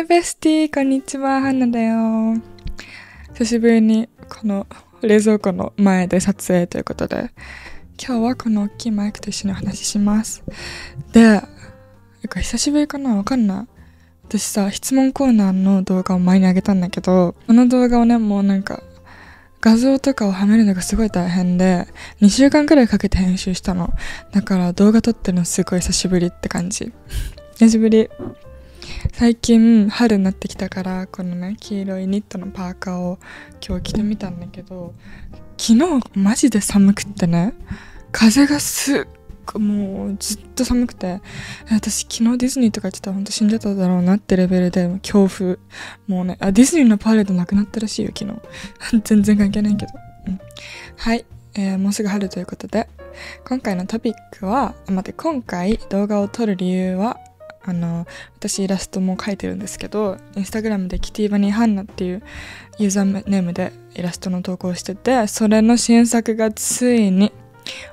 ヘベスティー、こんにちは、ハンナだよ。久しぶりにこの冷蔵庫の前で撮影ということで、今日はこの大きいマイクと一緒にお話しします。で、久しぶりかな、わかんない。私さ、質問コーナーの動画を前に上げたんだけど、この動画をね、もう画像とかをはめるのがすごい大変で、2週間くらいかけて編集したの。だから動画撮ってるのすごい久しぶりって感じ。久しぶり。最近春になってきたから、このね、黄色いニットのパーカーを今日着てみたんだけど、昨日マジで寒くってね、風がもうずっと寒くて、私昨日ディズニーとか言ってたらほんと死んでただろうなってレベルで恐怖。もうね、ディズニーのパレードなくなったらしいよ、昨日。全然関係ないけど。はい、もうすぐ春ということで、今回のトピックは、今回動画を撮る理由は、私イラストも描いてるんですけど、インスタグラムでキティバニーハンナっていうユーザーネームでイラストの投稿をしてて、それの新作がついに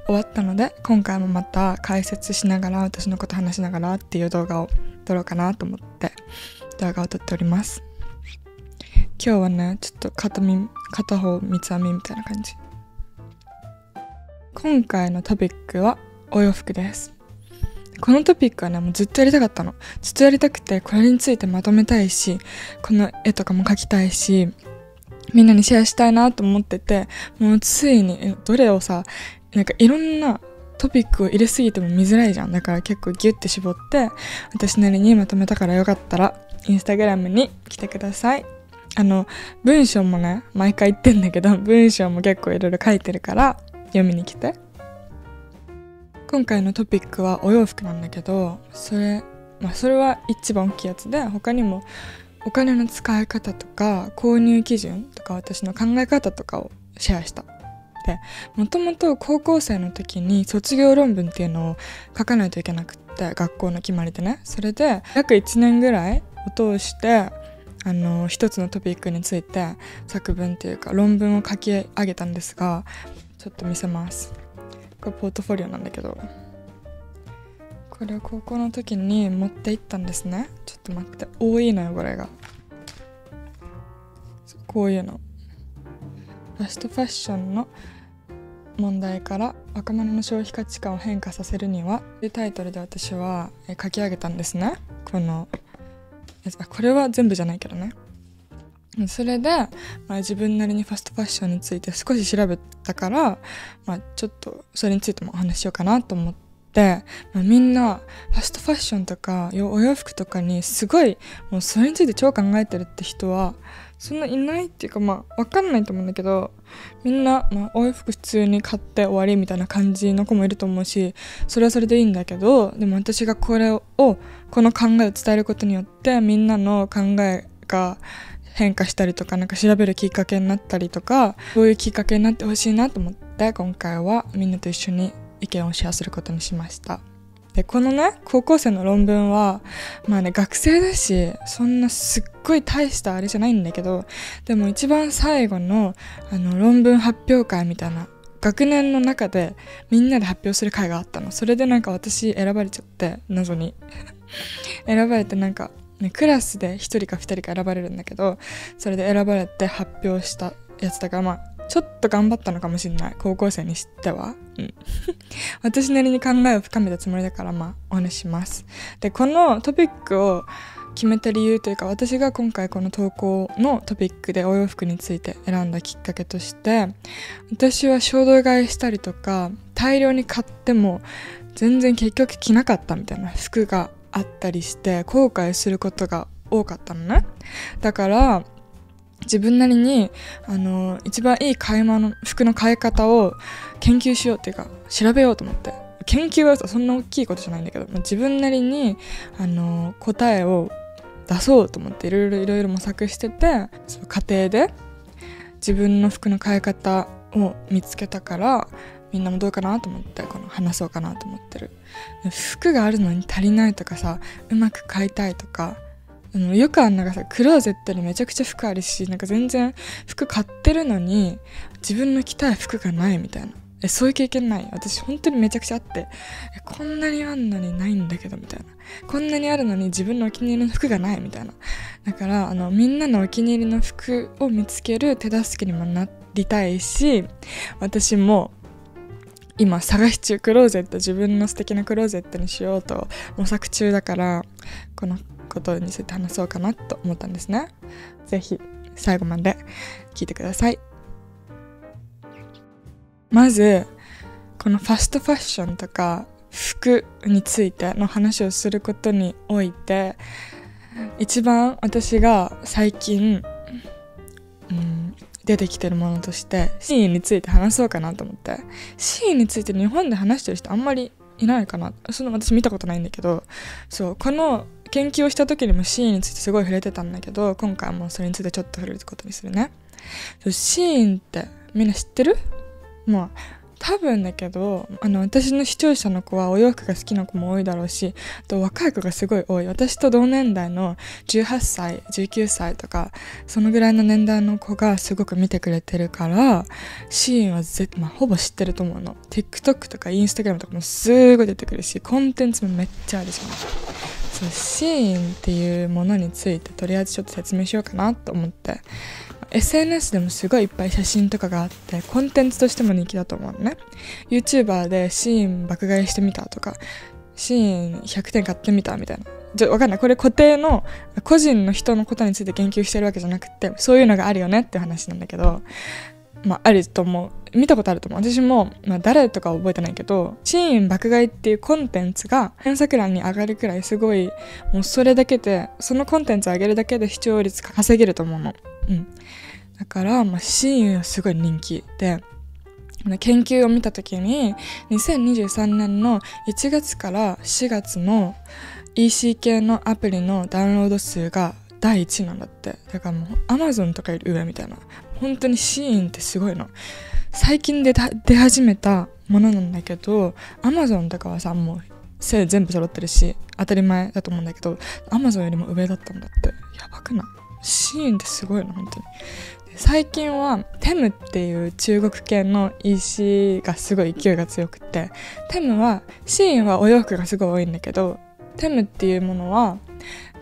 終わったので、今回もまた解説しながら、私のこと話しながらっていう動画を撮ろうかなと思って動画を撮っております。今日はね、ちょっと片方三つ編みみたいな感じ。今回のトピックはお洋服です。このトピックはね、もうずっとやりたかったの。ずっとやりたくて、これについてまとめたいし、この絵とかも描きたいし、みんなにシェアしたいなと思ってて、もうついにどれをさ、いろんなトピックを入れすぎても見づらいじゃん。だから結構ギュッて絞って、私なりにまとめたから、よかったらインスタグラムに来てください。文章もね、毎回言ってんだけど、文章も結構いろいろ書いてるから読みに来て。今回のトピックはお洋服なんだけど、それは一番大きいやつで、他にもお金の使い方とか購入基準とか私の考え方とかをシェアした。で、もともと高校生の時に卒業論文っていうのを書かないといけなくって、学校の決まりでね。それで約1年ぐらいを通して一つのトピックについて作文っていうか論文を書き上げたんですが、ちょっと見せます。これポートフォリオなんだけど、これを高校の時に持って行ったんですね。ちょっと待って、多いのよこれが。こういうの、ファストファッションの問題から若者の消費価値観を変化させるにはというタイトルで私は書き上げたんですね。これは全部じゃないけどね。それで、自分なりにファストファッションについて少し調べたから、ちょっとそれについてもお話ししようかなと思って、みんなファストファッションとかお洋服とかにすごいもうそれについて超考えてるって人はそんないないっていうか、わかんないと思うんだけど、みんな、お洋服普通に買って終わりみたいな感じの子もいると思うし、それはそれでいいんだけど、でも私がこの考えを伝えることによってみんなの考えが変化したりとか、調べるきっかけになったりとか、そういうきっかけになってほしいなと思って、今回はみんなと一緒に意見をシェアすることにしました。で、このね、高校生の論文は学生だし、そんなすっごい大したあれじゃないんだけど、でも一番最後の論文発表会みたいな、学年の中でみんなで発表する会があったの。それで私選ばれちゃって、謎に選ばれて、クラスで1人か2人か選ばれるんだけど、それで選ばれて発表したやつだから、ちょっと頑張ったのかもしれない、高校生にしては。私なりに考えを深めたつもりだから、お話します。で、このトピックを決めた理由というか、私が今回この投稿のトピックでお洋服について選んだきっかけとして、私は衝動買いしたりとか大量に買っても全然結局着なかったみたいな服があったりして、後悔することが多かったのね。だから自分なりに一番いい服の買い方を研究しようっていうか調べようと思って、研究はそんな大きいことじゃないんだけど、自分なりに答えを出そうと思っていろいろ模索してて、その過程で自分の服の買い方を見つけたから、みんなもどうかなと思って話そうかなと思ってる。服があるのに足りないとかさ、うまく買いたいとか、よくクローゼットにめちゃくちゃ服あるし、全然服買ってるのに自分の着たい服がないみたいなそういう経験ない？私本当にめちゃくちゃあって、こんなにあんのにないんだけどみたいな、こんなにあるのに自分のお気に入りの服がないみたいな。だからみんなのお気に入りの服を見つける手助けにもなりたいし、私も今探し中、クローゼット、自分の素敵なクローゼットにしようと模索中だから、このことについて話そうかなと思ったんですね。ぜひ最後まで聞いてください。まずこのファストファッションとか服についての話をすることにおいて、一番私が最近、出てきてるものとしてシーインについて話そうかなと思って。シーインについて日本で話してる人あんまりいないかな。私見たことないんだけど、この研究をした時にもシーインについてすごい触れてたんだけど、今回もそれについてちょっと触れることにするね。シーインってみんな知ってる？多分だけど、私の視聴者の子はお洋服が好きな子も多いだろうし、あと若い子がすごい多い。私と同年代の18歳、19歳とか、そのぐらいの年代の子がすごく見てくれてるから、シーンはほぼ知ってると思うの。TikTok とか Instagram とかもすごい出てくるし、コンテンツもめっちゃあるじゃん。シーンっていうものについてとりあえずちょっと説明しようかなと思って。SNS でもすごいいっぱい写真とかがあって、コンテンツとしても人気だと思うのね。 YouTuber でシーン爆買いしてみたとか、シーン100点買ってみたみたいな、わかんない。これ固定の個人の人のことについて研究してるわけじゃなくて、そういうのがあるよねって話なんだけど、あると思う。見たことあると思う。私も、誰とか覚えてないけど、シーン爆買いっていうコンテンツが検索欄に上がるくらいすごい、もうそれだけで、そのコンテンツを上げるだけで視聴率稼げると思うの。だから、シーンはすごい人気で、研究を見たときに2023年の1月から4月の EC 系のアプリのダウンロード数が第1位なんだって。だからもう Amazon とかより上みたいな。本当にシーンってすごいの。最近出始めたものなんだけど、 Amazon とかはさ、もう全部揃ってるし当たり前だと思うんだけど、 Amazon よりも上だったんだって。やばくない？シーンってすごいの、本当に。最近はテムっていう中国系の EC がすごい勢いが強くて、テムは、シーンはお洋服がすごい多いんだけど、テムっていうものは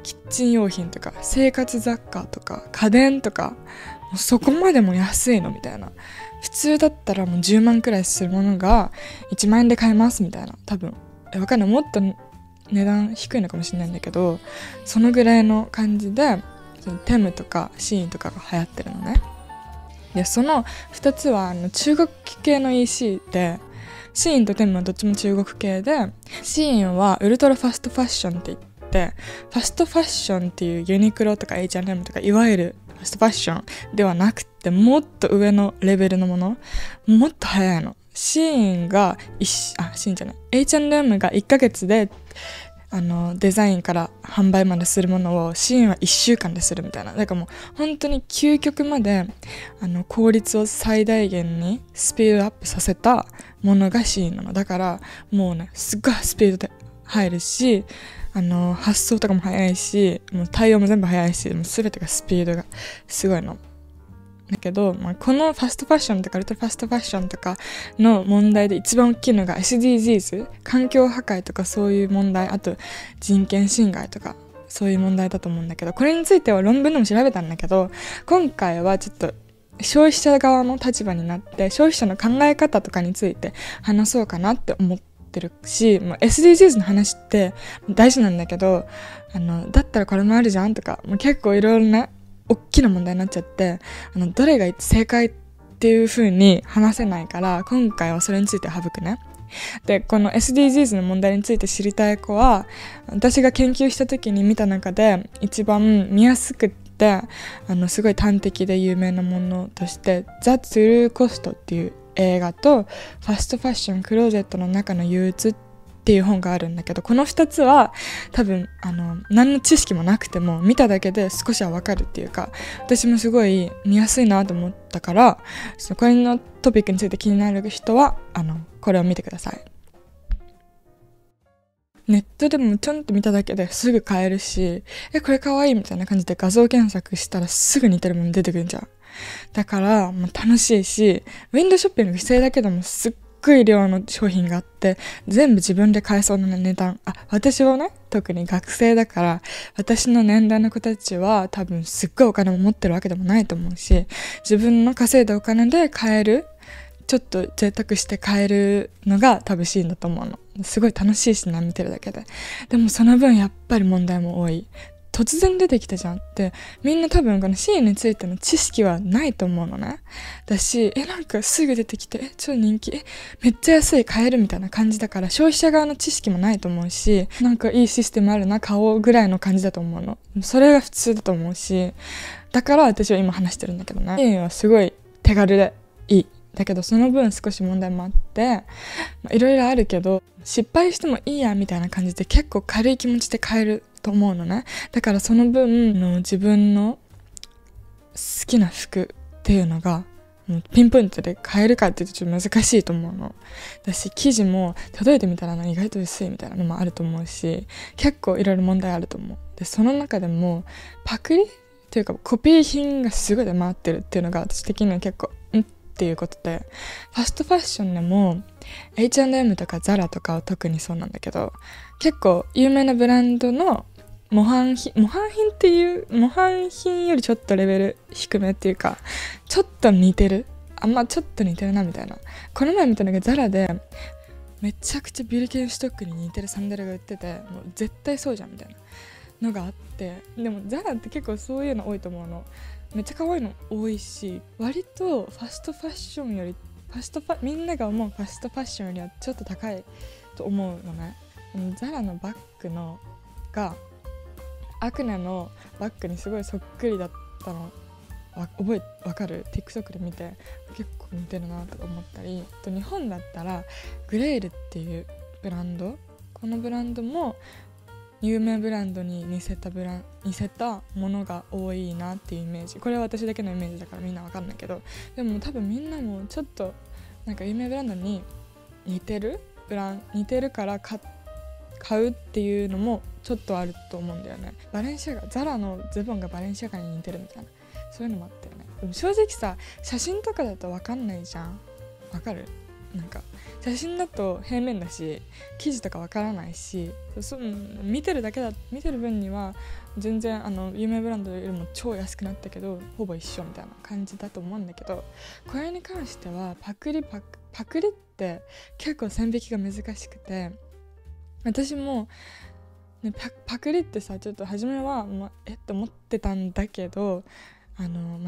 キッチン用品とか生活雑貨とか家電とか、もうそこまでも安いのみたいな。普通だったらもう10万くらいするものが1万円で買えますみたいな。多分わかんない、もっと値段低いのかもしれないんだけど、そのぐらいの感じでテムとかシーンとかが流行ってるのね。でその2つは中国系の EC で、シーンとテムはどっちも中国系で、シーンはウルトラファストファッションって言って、ファストファッションっていうユニクロとか H&M とかいわゆるファストファッションではなくて、もっと上のレベルのもの、もっと早いの。シーンがH&M が1ヶ月でデザインから販売までするものをシーンは1週間でするみたいな。だからもう本当に究極まで効率を最大限にスピードアップさせたものがシーンなの。だからもうね、すっごいスピードで入るし、発送とかも早いし、もう対応も全部早いし、もう全てがスピードがすごいの。だけど、このファストファッションとかウルトラファストファッションとかの問題で一番大きいのが SDGs、 環境破壊とかそういう問題、あと人権侵害とかそういう問題だと思うんだけど、これについては論文でも調べたんだけど、今回はちょっと消費者側の立場になって消費者の考え方とかについて話そうかなって思ってるし、SDGs の話って大事なんだけど、だったらこれもあるじゃんとか、もう結構いろいろな大きな問題になっちゃって、どれが正解っていう風に話せないから、今回はそれについて省くね。で、この SDGs の問題について知りたい子は、私が研究した時に見た中で一番見やすくってすごい端的で有名なものとして The True Cost っていう映画とファストファッションクローゼットの中の憂鬱っていう本があるんだけど、この2つは多分何の知識もなくても見ただけで少しはわかるっていうか、私もすごい見やすいなと思ったから、これのトピックについて気になる人はこれを見てください。ネットでもちょんと見ただけですぐ買えるし、これかわいいみたいな感じで画像検索したらすぐ似てるもの出てくるんじゃん。だから楽しいし、ウィンドウショッピング不正だけどもすっごい量の商品があって全部自分で買えそうな値段。私はね、特に学生だから私の年代の子たちは多分すっごいお金も持ってるわけでもないと思うし、自分の稼いだお金で買える、ちょっと贅沢して買えるのが多分シーンだと思うの。すごい楽しいしな、見てるだけで。でもその分やっぱり問題も多い。突然出てきたじゃんって、みんな多分このシーンについての知識はないと思うのね。だし、なんかすぐ出てきて、超人気、めっちゃ安い、買えるみたいな感じだから、消費者側の知識もないと思うし、なんかいいシステムあるな、買おうぐらいの感じだと思うの。それが普通だと思うし、だから私は今話してるんだけどね。シーンはすごい手軽でいい。だけどその分少し問題もあって、いろいろあるけど、失敗してもいいやみたいな感じで結構軽い気持ちで買えると思うのね。だからその分の自分の好きな服っていうのがもうピンポイントで買えるかっていうとちょっと難しいと思うの。だし生地も届いてみたら意外と薄いみたいなのもあると思うし、結構いろいろ問題あると思う。でその中でもパクリというかコピー品がすごい出回ってるっていうのが私的には結構っていうことで、ファストファッションでも H&M とか Zara とかは特にそうなんだけど、結構有名なブランドの模範品っていう模範品よりちょっとレベル低めっていうか、ちょっと似てる、ちょっと似てるなみたいな。この前見たのが Zara でめちゃくちゃビルケンストックに似てるサンダルが売ってて、もう絶対そうじゃんみたいなのがあって、でも Zara って結構そういうの多いと思うの。めっちゃ可愛いの多いし、割とファストファッションよりみんなが思うファストファッションよりはちょっと高いと思うのね。ザラのバッグのがアクネのバッグにすごいそっくりだったのわかる？ TikTok で見て結構似てるなとか思ったり、と日本だったらグレールっていうブランド、このブランドも有名ブランドに似せたものが多いなっていうイメージ。これは私だけのイメージだからみんなわかんないけど、でも多分みんなもちょっとなんか有名ブランドに似てるから買うっていうのもちょっとあると思うんだよね。バレンシアガ、ザラのズボンがバレンシアガに似てるみたいな、そういうのもあったよね。でも正直さ、写真とかだとわかんないじゃん。わかる？なんか写真だと平面だし生地とかわからないし、見てる分には全然有名ブランドよりも超安くなったけどほぼ一緒みたいな感じだと思うんだけど、これに関してはパクリって結構線引きが難しくて、私も、ね、パクリってさ、ちょっと初めは、って思ってたんだけど、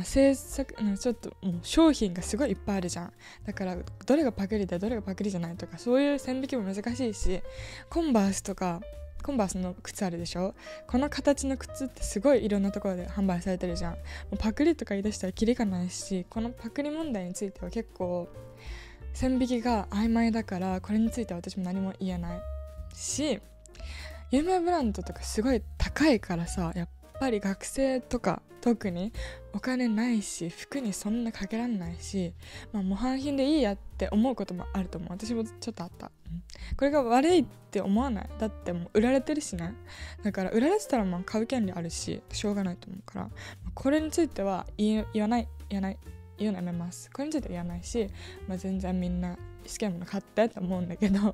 制作ちょっともう商品がすごいいっぱいあるじゃん。だからどれがパクリでどれがパクリじゃないとか、そういう線引きも難しいし、コンバースの靴あるでしょ。この形の靴ってすごいいろんなところで販売されてるじゃん。もうパクリとか言い出したらキリがないし、このパクリ問題については結構線引きが曖昧だから、これについては私も何も言えないし、有名ブランドとかすごい高いからさ、やっぱり学生とか特にお金ないし、服にそんなかけらんないし、模範品でいいやって思うこともあると思う。私もちょっとあった、これが悪いって思わない。だってもう売られてるしね。だから売られてたら買う権利あるししょうがないと思うから、これについては言うのやめます。これについては言わないし、全然みんな好きなもの買ってって思うんだけど、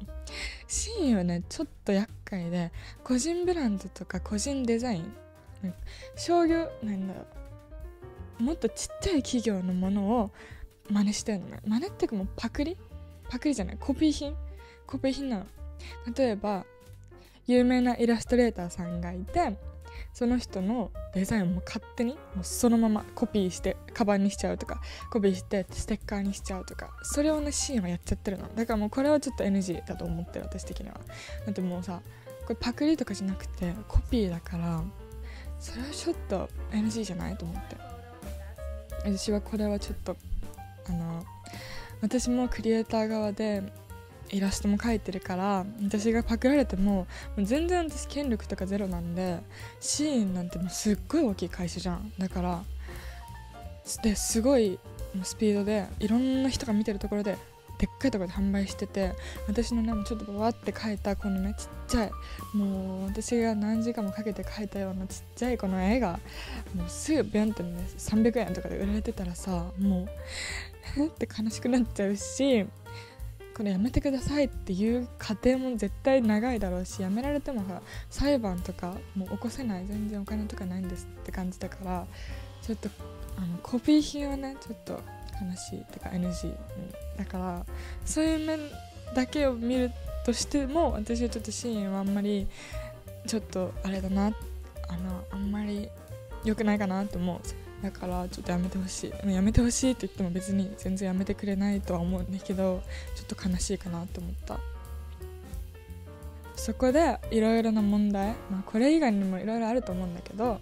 シーンはねちょっと厄介で、個人ブランドとか個人デザイン、商業もっとちっちゃい企業のものを真似してるのね。真似っていうかもうパクリじゃない、コピー品なの。例えば有名なイラストレーターさんがいて、その人のデザインをもう勝手にもうそのままコピーしてカバンにしちゃうとか、コピーしてステッカーにしちゃうとか、それをねシーンはやっちゃってるの。だからもうこれはちょっと NG だと思ってる、私的には。だってもうさ、これパクリとかじゃなくてコピーだから、それはちょっと NG じゃないと思って、私はこれはちょっと私もクリエイター側でイラストも描いてるから、私がパクられても全然私権力とかゼロなんで、シーンなんてもうすっごい大きい会社じゃん。だからですごいスピードでいろんな人が見てるところででっかいところで販売してて、私のねちょっとババって描いたこのねちっちゃい、もう私が何時間もかけて描いたようなちっちゃいこの絵がもうすぐビャンってね300円とかで売られてたらさ、もうって悲しくなっちゃうし、これやめてくださいっていう過程も絶対長いだろうし、やめられてもさ裁判とかもう起こせない、全然お金とかないんですって感じだから、ちょっとコピー品はねちょっと悲しいってか NG、だからそういう面だけを見るとしても、私はちょっとシーンはあんまりちょっとあれだな、あんまり良くないかなと思う。だからちょっとやめてほしい。やめてほしいって言っても別に全然やめてくれないとは思うんだけど、ちょっと悲しいかなと思った。そこでいろいろな問題、これ以外にもいろいろあると思うんだけど、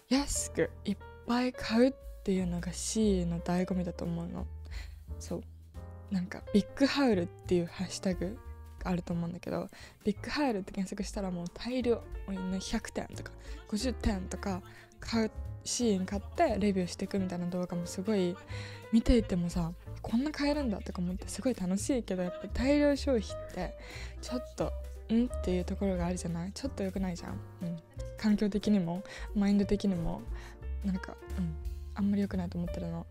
安くいっぱい買うっていうのが C の醍醐味だと思うの。そうなんかビッグハウルっていうハッシュタグがあると思うんだけど、ビッグハウルって検索したらもう大量100点とか50点とか買うシーン買ってレビューしていくみたいな動画もすごい見ていてもさ、こんな買えるんだとか思ってすごい楽しいけど、やっぱり大量消費ってちょっとっていうところがあるじゃない。ちょっと良くないじゃん、環境的にもマインド的にもなんか、あんまり良くないと思ってるの。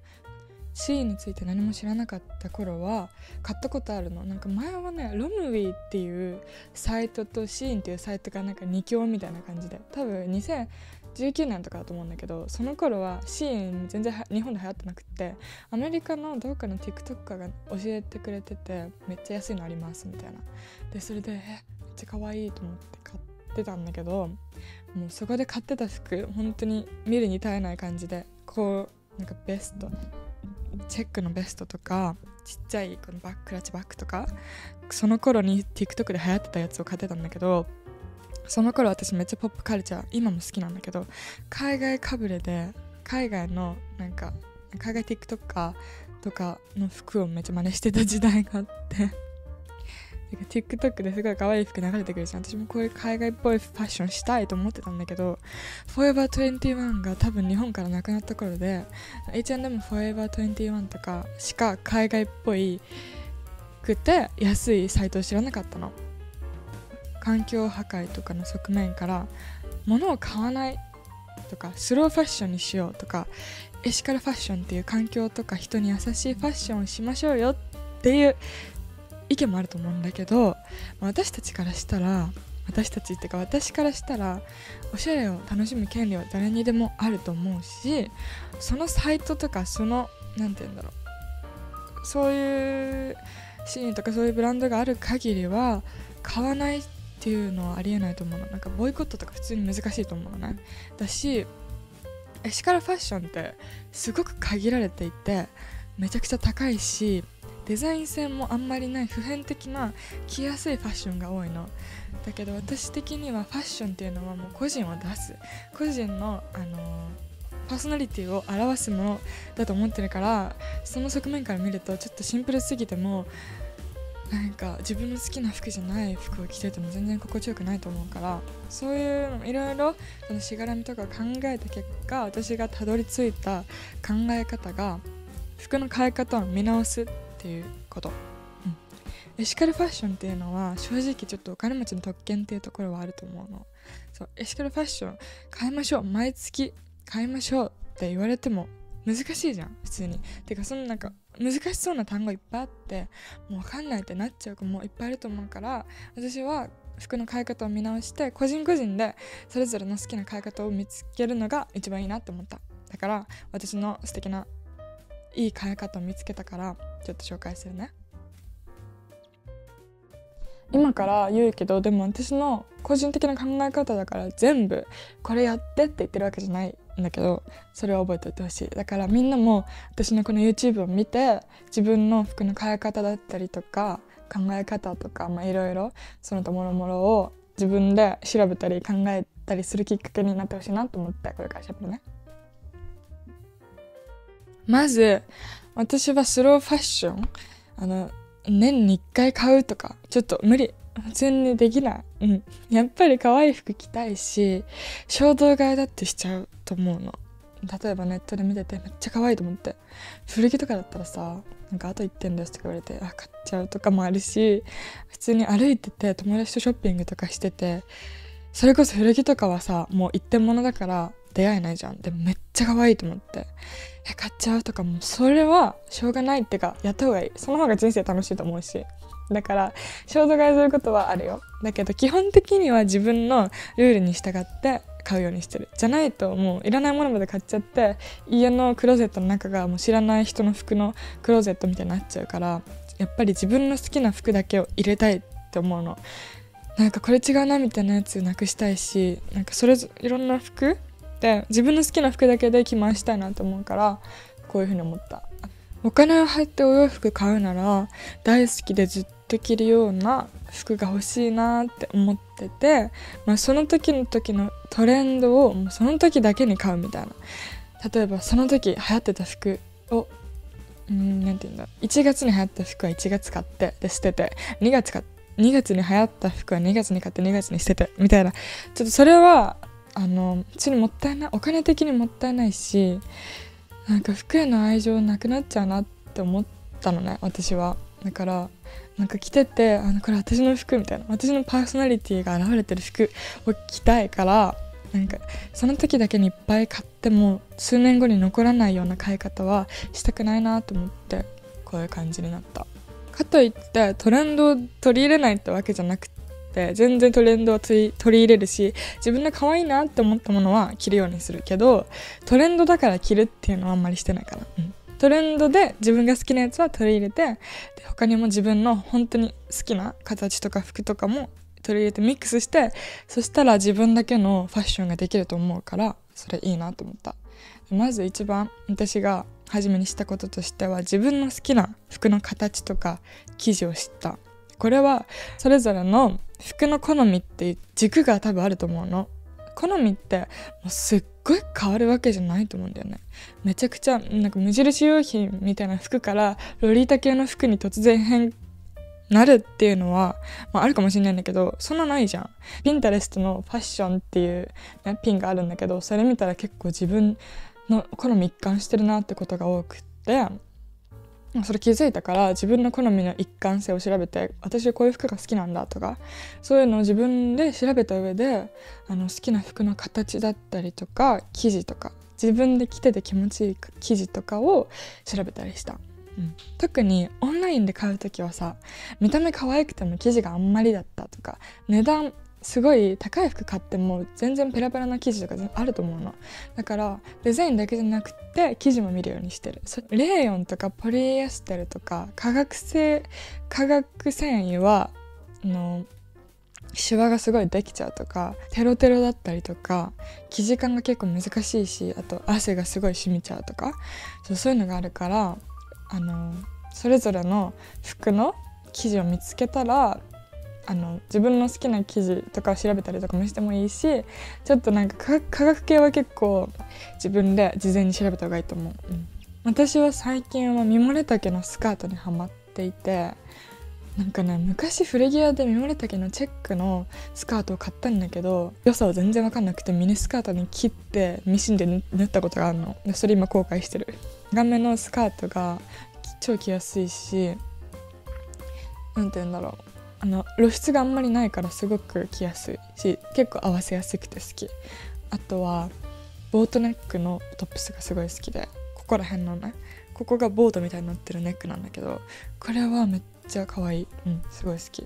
シーンについて何も知らなかった頃は買ったことあるの。なんか前はね、ロムウィーっていうサイトとシーンっていうサイトがなんか2強みたいな感じで、多分2019年とかだと思うんだけど、その頃はシーン全然日本で流行ってなくて、アメリカのどっかの TikToker が教えてくれてて、めっちゃ安いのありますみたいな。でそれでめっちゃ可愛いと思って買ってたんだけど、もうそこで買ってた服本当に見るに耐えない感じで、こうなんかベストチェックのベストとかちっちゃいこのクラッチバッグとか、その頃に TikTok で流行ってたやつを買ってたんだけど、その頃私めっちゃポップカルチャー今も好きなんだけど、海外かぶれで海外のなんか海外 TikToker とかの服をめっちゃ真似してた時代があってTikTok ですごい可愛い服流れてくるじゃん。私もこういう海外っぽいファッションしたいと思ってたんだけど、Forever 21が多分日本からなくなった頃で H&M Forever 21とかしか海外っぽいくて安いサイトを知らなかったの。環境破壊とかの側面から物を買わないとか、スローファッションにしようとか、エシカルファッションっていう環境とか人に優しいファッションをしましょうよっていう意見もあると思うんだけど、私たちからしたら、私からしたらおしゃれを楽しむ権利は誰にでもあると思うし、そのサイトとかそのなんて言うんだろう、そういうシーンとかそういうブランドがある限りは買わないっていうのはありえないと思うの。なんかボイコットとか普通に難しいと思うのね。だしエシカルファッションってすごく限られていてめちゃくちゃ高いし、デザイン性もあんまりない普遍的な着やすいファッションが多いの。だけど私的にはファッションっていうのはもう個人を出す、個人の、パーソナリティを表すものだと思ってるから、その側面から見るとちょっとシンプルすぎてもなんか自分の好きな服じゃない服を着てても全然心地よくないと思うから、そういうのいろいろしがらみとか考えた結果、私がたどり着いた考え方が服の買い方を見直すっていうこと、エシカルファッションっていうのは正直ちょっとお金持ちの特権っていうところはあると思うの。そうエシカルファッション買いましょう、毎月買いましょうって言われても難しいじゃん普通に。てかそのなんか難しそうな単語いっぱいあってもう分かんないってなっちゃう子もいっぱいいると思うから、私は服の買い方を見直して個人個人でそれぞれの好きな買い方を見つけるのが一番いいなって思った。だから私の素敵ないい買い方を見つけたからちょっと紹介するね。今から言うけど、でも私の個人的な考え方だから全部これやってって言ってるわけじゃないんだけど、それを覚えておいてほしい。だからみんなも私のこの YouTube を見て自分の服の買い方だったりとか考え方とかいろいろその他もろもろを自分で調べたり考えたりするきっかけになってほしいなと思ってこれから喋るね。まず私はスローファッション年に1回買うとかちょっと無理、普通にできない。やっぱり可愛い服着たいし衝動買いだってしちゃうと思うの。例えばネットで見ててめっちゃ可愛いと思って古着とかだったらさ、なんかあと1点ですとか言われて買っちゃうとかもあるし、普通に歩いてて友達とショッピングとかしてて、それこそ古着とかはさもう一点物だから出会えないじゃん。でもめっちゃ可愛いと思って買っちゃうとか、もうそれはしょうがないってか、やった方がいい。その方が人生楽しいと思うし、だから衝動買いすることはあるよ。だけど基本的には自分のルールに従って買うようにしてる。じゃないともういらないものまで買っちゃって、家のクローゼットの中がもう知らない人の服のクローゼットみたいになっちゃうから、やっぱり自分の好きな服だけを入れたいって思うの。なんかこれ違うなみたいなやつなくしたいし、なんかそれぞれいろんな服で自分の好きな服だけで着回したいなと思うから、こういう風に思った。お金を入ってお洋服買うなら大好きでずっと着るような服が欲しいなって思ってて、その時のトレンドをもうその時だけに買うみたいな。例えばその時流行ってた服をなんていうんだ、1月に流行った服は1月買ってで捨てて、2月に流行った服は2月に買って2月に捨ててみたいな。ちょっとそれは普通にもったいない、お金的にもったいないし、なんか服への愛情なくなっちゃうなって思ったのね、私は。だからなんか着ててこれ私の服みたいな、私のパーソナリティが現れてる服を着たいから、なんかその時だけにいっぱい買っても数年後に残らないような買い方はしたくないなと思って、こういう感じになった。かといってトレンドを取り入れないってわけじゃなくて、全然トレンドを取り入れるし、自分の可愛いなって思ったものは着るようにするけど、トレンドだから着るっていうのはあんまりしてないかな。トレンドで自分が好きなやつは取り入れて、で他にも自分の本当に好きな形とか服とかも取り入れてミックスして、そしたら自分だけのファッションができると思うから、それいいなと思った。まず一番私が初めにしたこととしては、自分の好きな服の形とか生地を知った。これはそれぞれの服の好みっていう軸が多分あると思うの。好みってもうすっごい変わるわけじゃないと思うんだよね。めちゃくちゃなんか無印良品みたいな服からロリータ系の服に突然なるっていうのは、あるかもしれないんだけど、そんなないじゃん。ピンタレストのファッションっていう、ピンがあるんだけど、それ見たら結構自分の好み一貫してるなってことが多くって、それ気づいたから、自分の好みの一貫性を調べて、私はこういう服が好きなんだとか、そういうのを自分で調べた上で好きな服の形だったりとか生地とか、自分で着てて気持ちいい生地とかを調べたりした。特にオンラインで買うときはさ、見た目可愛くても生地があんまりだったとか、値段すごい高い服買っても全然ペラペラな生地とかあると思うの。だからデザインだけじゃなくて生地も見るようにしてる。レーヨンとかポリエステルとか化学繊維はシワがすごいできちゃうとか、テロテロだったりとか、生地感が結構難しいし、あと汗がすごい染みちゃうとか、そういうのがあるから、それぞれの服の生地を見つけたら自分の好きな生地とかを調べたりとかもしてもいいし、ちょっとなんか化学系は結構自分で事前に調べた方がいいと思う。私は最近はミモレ丈のスカートにハマっていて、なんかね、昔古着屋でミモレ丈のチェックのスカートを買ったんだけど、良さは全然分かんなくてミニスカートに切ってミシンで縫ったことがあるので、それ今後悔してる。長めのスカートが超着やすいし、なんて言うんだろう、露出があんまりないからすごく着やすいし、結構合わせやすくて好き。あとはボートネックのトップスがすごい好きで、ここら辺のね、ここがボートみたいになってるネックなんだけど、これはめっちゃ可愛い。すごい好き。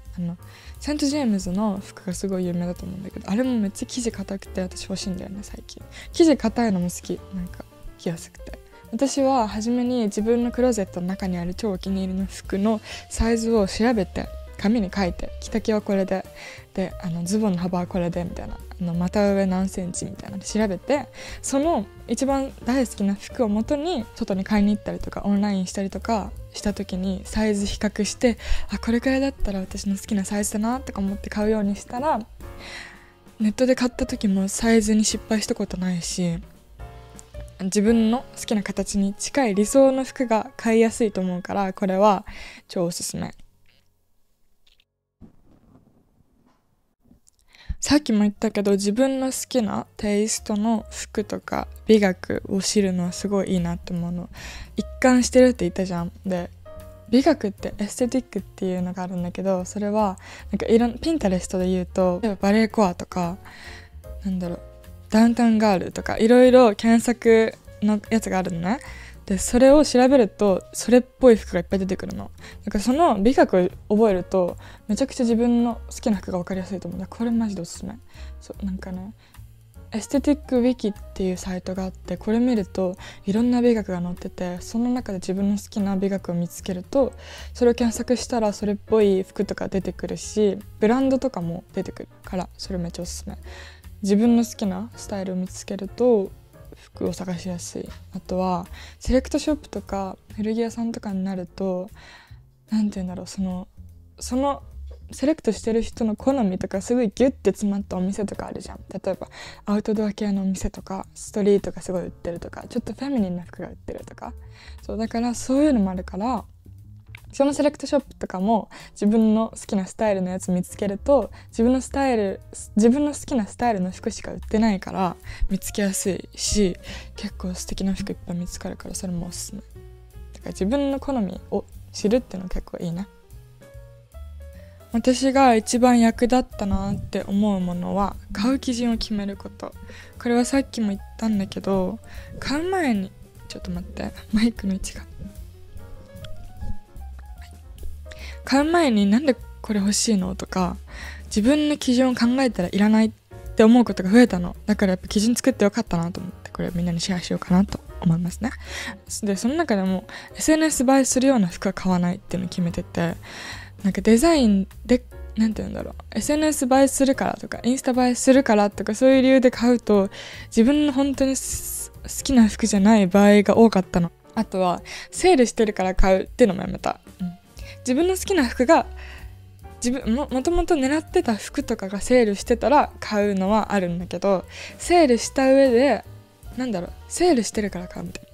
セントジェームズの服がすごい有名だと思うんだけど、あれもめっちゃ生地硬くて私欲しいんだよね最近。生地硬いのも好き。なんか着やすくて。私は初めに自分のクローゼットの中にある超お気に入りの服のサイズを調べて、紙に書いて、着丈はこれで、ズボンの幅はこれでみたいな、股上何センチみたいなの調べて、その一番大好きな服を元に外に買いに行ったりとかオンラインしたりとかした時にサイズ比較して、これくらいだったら私の好きなサイズだなとか思って買うようにしたら、ネットで買った時もサイズに失敗したことないし、自分の好きな形に近い理想の服が買いやすいと思うから、これは超おすすめ。さっきも言ったけど、自分の好きなテイストの服とか美学を知るのはすごいいいなって思うの。一貫してるって言ったじゃん。で、美学ってエステティックっていうのがあるんだけど、それはなんかピンタレストで言うと、バレエコアとかダウンタウンガールとかいろいろ検索のやつがあるのね。でそれを調べるとそれっぽい服がいっぱい出てくるの。だからその美学を覚えるとめちゃくちゃ自分の好きな服が分かりやすいと思う。だからこれマジでおすすめ。そうなんかね、エステティックウィキっていうサイトがあって、これ見るといろんな美学が載ってて、その中で自分の好きな美学を見つけるとそれを検索したらそれっぽい服とか出てくるし、ブランドとかも出てくるから、それめっちゃおすすめ。自分の好きなスタイルを見つけると服を探しやすい。あとはセレクトショップとか古着屋さんとかになると、なんて言うんだろう、そのセレクトしてる人の好みとかすごいギュッて詰まったお店とかあるじゃん。例えばアウトドア系のお店とか、ストリートがすごい売ってるとか、ちょっとフェミニンな服が売ってるとか、そうだからそういうのもあるから、そのセレクトショップとかも自分の好きなスタイルのやつ見つけると、自分の好きなスタイルの服しか売ってないから見つけやすいし、結構素敵な服いっぱい見つかるから、それもおすすめ。だから自分の好みを知るっていうの結構いいな。私が一番役立ったなって思うものは、買う基準を決めること。これはさっきも言ったんだけど、買う前にちょっと待って、マイクの位置が、買う前になんでこれ欲しいのとか、自分の基準を考えたらいらないって思うことが増えたの。だからやっぱ基準作ってよかったなと思って、これみんなにシェアしようかなと思いますね。でその中でも SNS 映えするような服は買わないっていうのを決めてて、なんかデザインでなんて言うんだろう、 SNS 映えするからとかインスタ映えするからとか、そういう理由で買うと自分の本当に好きな服じゃない場合が多かったの。あとはセールしてるから買うっていうのもやめた、自分の好きな服がもともと狙ってた服とかがセールしてたら買うのはあるんだけど、セールした上でセールしてるから買うみたいな、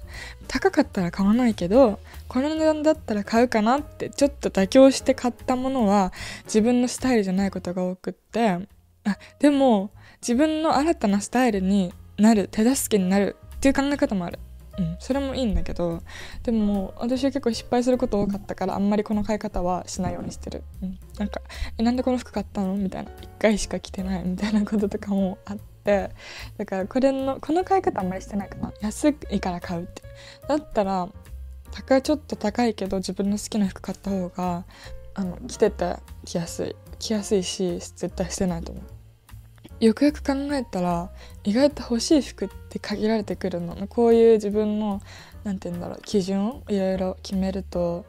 高かったら買わないけどこの値段だったら買うかなってちょっと妥協して買ったものは自分のスタイルじゃないことが多くって、でも自分の新たなスタイルになる手助けになるっていう考え方もある。それもいいんだけど、でも私は結構失敗すること多かったから、あんまりこの買い方はしないようにしてる。なんかなんでこの服買ったのみたいな、1回しか着てないみたいなこととかもあって、だからこの買い方あんまりしてないかな。安いから買うって、だったらちょっと高いけど自分の好きな服買った方が着てて着やすいし、絶対捨てないと思う。よくよく考えたら意外と欲しい服って限られてくるの。こういう自分の基準をいろいろ決めると、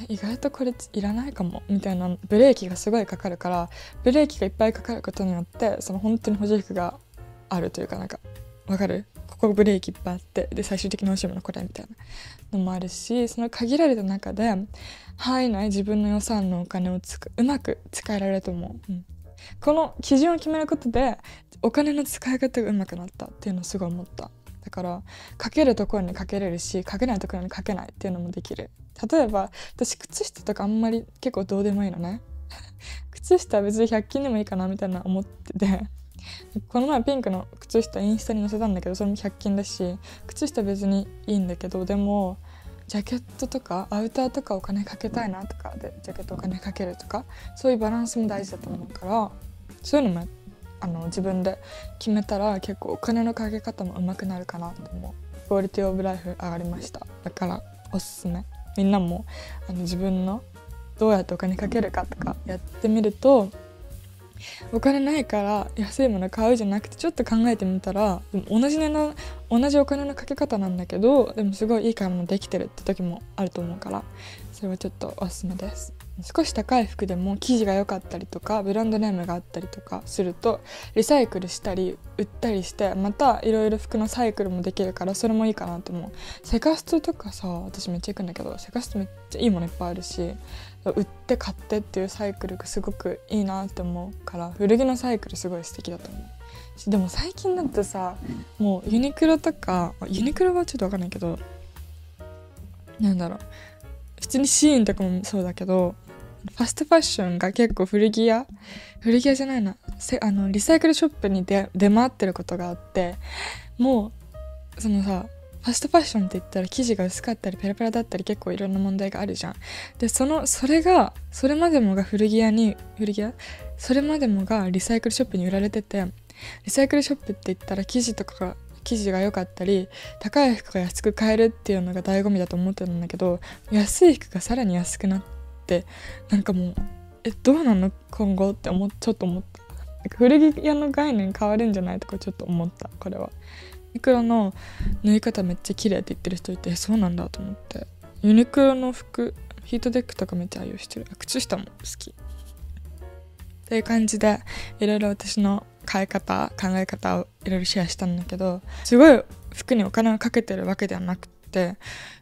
意外とこれいらないかもみたいなブレーキがすごいかかるから、ブレーキがいっぱいかかることによってその本当に欲しい服があるというか、なんかわかる？ここブレーキいっぱいあって、で最終的に欲しいものこれみたいなのもあるし、その限られた中で範囲内自分の予算のお金をうまく使えられると思う。この基準を決めることでお金の使い方が上手くなったっていうのをすごい思った。だからかけるところにかけれるし、かけないところにかけないっていうのもできる。例えば私靴下とかあんまり結構どうでもいいのね靴下は別に100均でもいいかなみたいな思ってて、この前ピンクの靴下インスタに載せたんだけど、それも100均だし靴下別にいいんだけど、でもジャケットとかアウターとかお金かけたいなとかでジャケットお金かけるとか、そういうバランスも大事だと思うから、そういうのも自分で決めたら結構お金のかけ方も上手くなるかなと思う。クオリティオブライフ上がりました。だからおすすめ。みんなも自分のどうやってお金かけるかとかやってみると、お金ないから安いもの買うじゃなくてちょっと考えてみたら、でも同じお金のかけ方なんだけど、でもすごいいい買い物できてるって時もあると思うから、それはちょっとおすすめです。少し高い服でも生地が良かったりとかブランドネームがあったりとかするとリサイクルしたり売ったりして、またいろいろ服のサイクルもできるから、それもいいかなと思う。セカストとかさ、私めっちゃ行くんだけど、セカストめっちゃいいものいっぱいあるし、売って買ってっていうサイクルがすごくいいなって思うから、古着のサイクルすごい素敵だと思う。でも最近だとさ、もうユニクロとか、ユニクロはちょっと分かんないけど、普通にシーンとかもそうだけど、ファストファッションが結構古着屋じゃないな、リサイクルショップに出回ってることがあって、もうそのさ、ファストファッションって言ったら生地が薄かったりペラペラだったり結構いろんな問題があるじゃん。でそれまでもがそれまでもがリサイクルショップに売られてて、リサイクルショップって言ったら生地が良かったり高い服が安く買えるっていうのが醍醐味だと思ってたんだけど、安い服がさらに安くなって、なんかもうどうなの今後ってちょっと思った。なんか古着屋の概念変わるんじゃないとかちょっと思った。これはユニクロの縫い方めっちゃ綺麗って言ってる人いて、そうなんだと思って。ユニクロの服ヒートテックとかめっちゃ愛用してる。靴下も好きっていう感じで、いろいろ私の考え方をいろいろシェアしたんだけど、すごい服にお金をかけてるわけではなくて、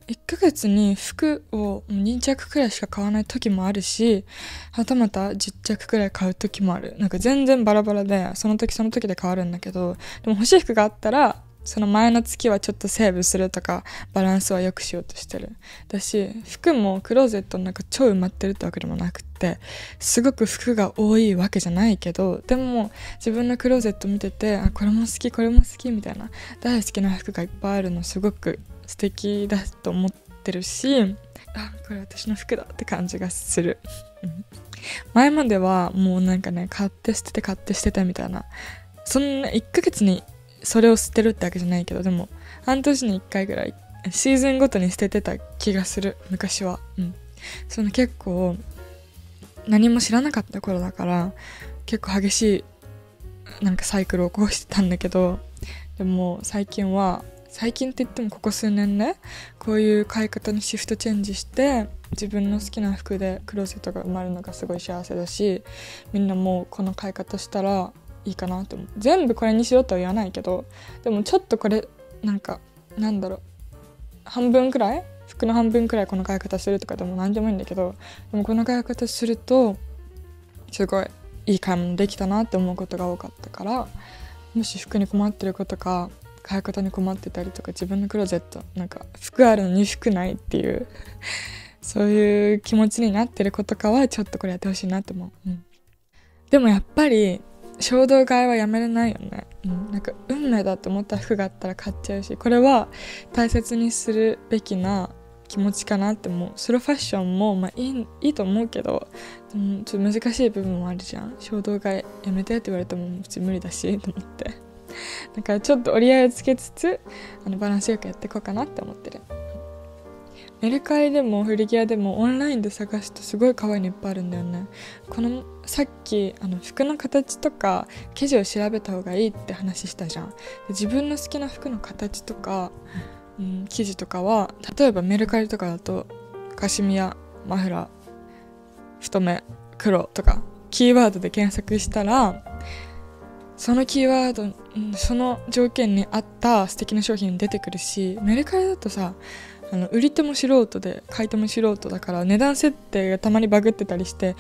1ヶ月に服を2着くらいしか買わない時もあるし、はたまた10着くらい買う時もある。なんか全然バラバラで、その時その時で変わるんだけど、でも欲しい服があったらその前の月はちょっとセーブするとか、バランスは良くしようとしてる。だし、服もクローゼットの中超埋まってるってわけでもなくて、すごく服が多いわけじゃないけど、でも自分のクローゼット見てて、これも好きこれも好きみたいな、大好きな服がいっぱいあるのすごく素敵だと思ってるし、これ私の服だって感じがする。前まではもうなんかね、買って捨ててみたいな、そんな1ヶ月にそれを捨てるってわけじゃないけど、でも半年に1回ぐらいシーズンごとに捨ててた気がする、昔は。その結構何も知らなかった頃だから、結構激しいなんかサイクルを起こしてたんだけど、でも最近って言ってもここ数年ね、こういう買い方にシフトチェンジして、自分の好きな服でクローゼットが埋まるのがすごい幸せだし、みんなもこの買い方したらいいかなって思う。全部これにしろとは言わないけど、でもちょっとこれ半分くらい、服の半分くらいこの買い方するとかでも何でもいいんだけど、でもこの買い方するとすごいいい買い物できたなって思うことが多かったから、もし服に困ってることか買い方に困ってたりとか、自分のクローゼットなんか服あるのに服ないっていうそういう気持ちになってることかは、ちょっとこれやってほしいなって思う。でもやっぱり衝動買いはやめれないよね。なんか運命だと思った服があったら買っちゃうし、これは大切にするべきな気持ちかなって思う。スローファッションもいいと思うけど、ちょっと難しい部分もあるじゃん。衝動買いやめてって言われても普通無理だしと思って、だからちょっと折り合いをつけつつバランスよくやっていこうかなって思ってる。メルカリでも古着屋でもオンラインで探すとすごい可愛いのいっぱいあるんだよね。さっき服の形とか生地を調べた方がいいって話したじゃん。で、自分の好きな服の形とか、生地とかは例えばメルカリとかだとカシミヤ、マフラー、太め、黒とかキーワードで検索したら、そのキーワード、その条件に合った素敵な商品出てくるし、メルカリだとさ、売り手も素人で買い手も素人だから、値段設定がたまにバグってたりして、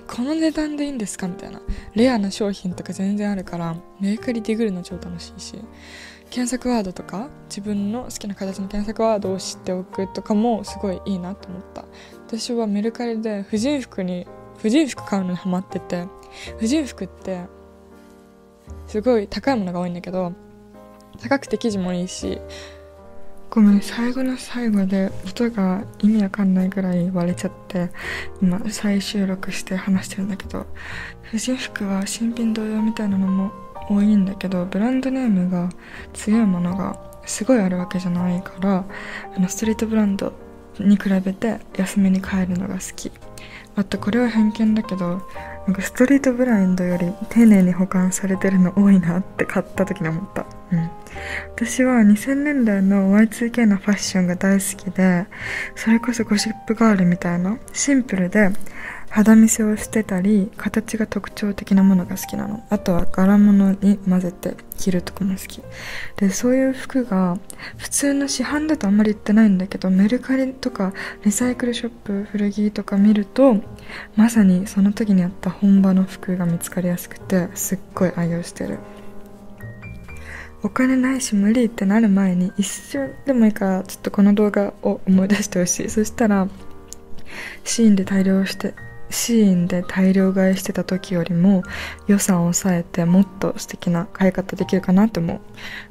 この値段でいいんですかみたいなレアな商品とか全然あるから、メルカリディグるの超楽しいし、検索ワードとか自分の好きな形の検索ワードを知っておくとかもすごいいいなと思った。私はメルカリで婦人服買うのにハマってて、婦人服ってすごい高いものが多いんだけど、高くて生地もいいし、ごめん、最後の最後で音が意味わかんないぐらい割れちゃって、今再収録して話してるんだけど、婦人服は新品同様みたいなのも多いんだけど、ブランドネームが強いものがすごいあるわけじゃないから、ストリートブランドに比べて安めに買えるのが好き。あとこれは偏見だけど、ストリートブランドより丁寧に保管されてるの多いなって買った時に思った。私は2000年代の Y2K のファッションが大好きで、それこそゴシップガールみたいなシンプルで肌見せをしてたり、形が特徴的なものが好きなの。あとは柄物に混ぜて着るとかも好きで、そういう服が普通の市販だとあんまり売ってないんだけど、メルカリとかリサイクルショップ、古着とか見ると、まさにその時にあった本場の服が見つかりやすくて、すっごい愛用してる。お金ないし無理ってなる前に、一瞬でもいいからちょっとこの動画を思い出してほしい。そしたらシーンで大量買いしてた時よりも予算を抑えて、もっと素敵な買い方できるかなって思う。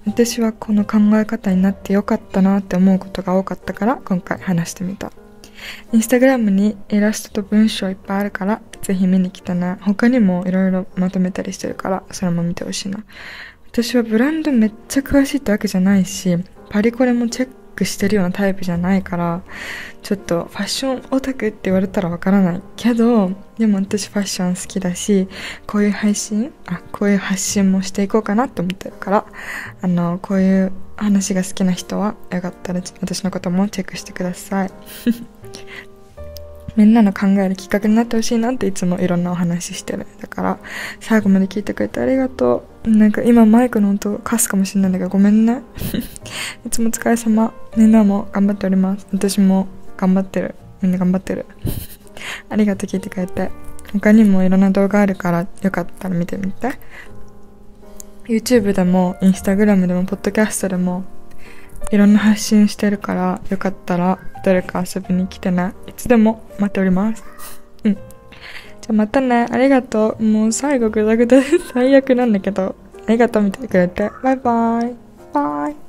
私はこの考え方になってよかったなって思うことが多かったから、今回話してみた。インスタグラムにイラストと文章いっぱいあるからぜひ見に来てね。他にもいろいろまとめたりしてるからそれも見てほしいな。私はブランドめっちゃ詳しいってわけじゃないし、パリコレもチェックしてるようなタイプじゃないから、ちょっとファッションオタクって言われたらわからないけど、でも私ファッション好きだし、こういう発信もしていこうかなって思ってるから、こういう話が好きな人はよかったら私のこともチェックしてください。みんなの考えるきっかけになってほしいなっていつもいろんなお話ししてる。だから最後まで聞いてくれてありがとう。なんか今マイクの音カスかもしれないんだけどごめんね。いつもお疲れ様。みんなも頑張っております。私も頑張ってる。みんな頑張ってる。ありがとう聞いてくれて。他にもいろんな動画あるからよかったら見てみて。YouTube でも Instagram でも Podcast でもいろんな発信してるからよかったら誰か遊びに来てね。いつでも待っております。じゃあまたね。ありがとう。もう最後グダグダで最悪なんだけどありがとう見てくれて。バイバイ。バイ。